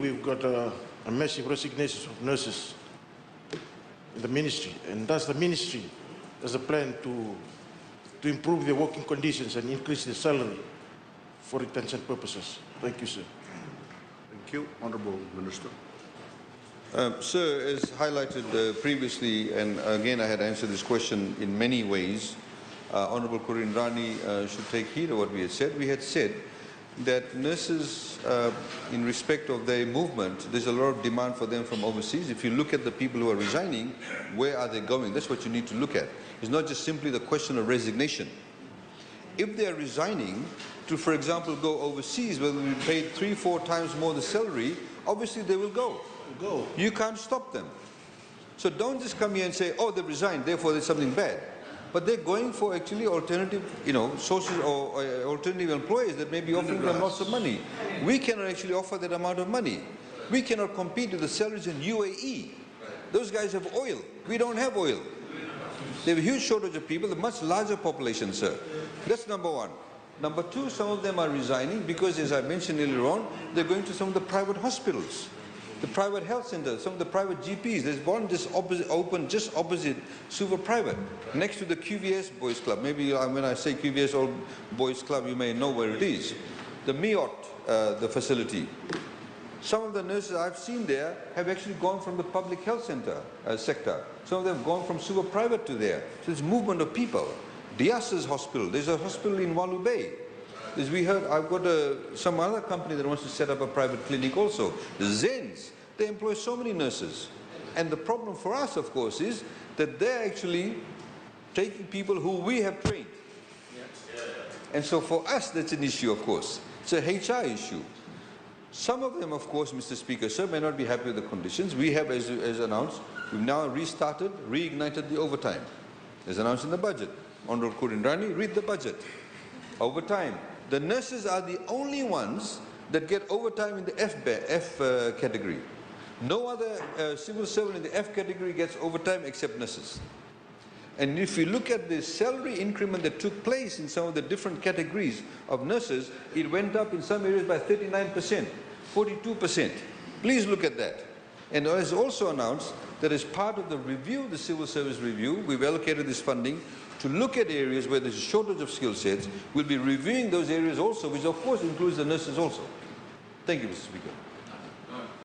We've got a massive resignation of nurses in the ministry, and does the ministry has a plan to improve their working conditions and increase their salary for retention purposes? Thank you, sir. Thank you. Honourable Minister. Sir, as highlighted previously, and again I had answered this question in many ways, Honourable Kurindrani should take heed of what we had said. We had said that nurses, in respect of their movement, there's a lot of demand for them from overseas. If you look at the people who are resigning, where are they going? That's what you need to look at. It's not just simply the question of resignation. If they are resigning to, for example, go overseas, where we paid 3-4 times more the salary, obviously they will go. You can't stop them. So don't just come here and say, oh, they resigned, therefore there's something bad. But they're going for actually alternative, sources or alternative employers that may be offering them lots of money. We cannot actually offer that amount of money. We cannot compete with the salaries in UAE. Those guys have oil. We don't have oil. They have a huge shortage of people, a much larger population, sir. That's number one. Number two, some of them are resigning because, as I mentioned earlier on, they're going to some of the private hospitals, the private health centers, some of the private GPs. There's one just open just opposite Super Private, next to the QVS Boys Club. Maybe when I say QVS Old Boys Club, you may know where it is. The MIOT, the facility. Some of the nurses I've seen there have actually gone from the public health center sector. Some of them have gone from Super Private to there. So there's movement of people. Diasa's hospital, there's a hospital in Walu Bay. As we heard, I've got some other company that wants to set up a private clinic also. Zens, they employ so many nurses. And the problem for us, of course, is that they're actually taking people who we have trained. And so for us, that's an issue, of course. It's a HR issue. Some of them, of course, Mr. Speaker, sir, may not be happy with the conditions. We have, as announced, we've now restarted, reignited the overtime, as announced in the budget. Honourable Kurindrani, read the budget. Overtime. The nurses are the only ones that get overtime in the F category. No other civil servant in the F category gets overtime except nurses. And if you look at the salary increment that took place in some of the different categories of nurses, it went up in some areas by 39%, 42%. Please look at that. And as also announced that as part of the review, the civil service review, we've allocated this funding to look at areas where there's a shortage of skill sets. We'll be reviewing those areas also, which of course includes the nurses also. Thank you, Mr. Speaker.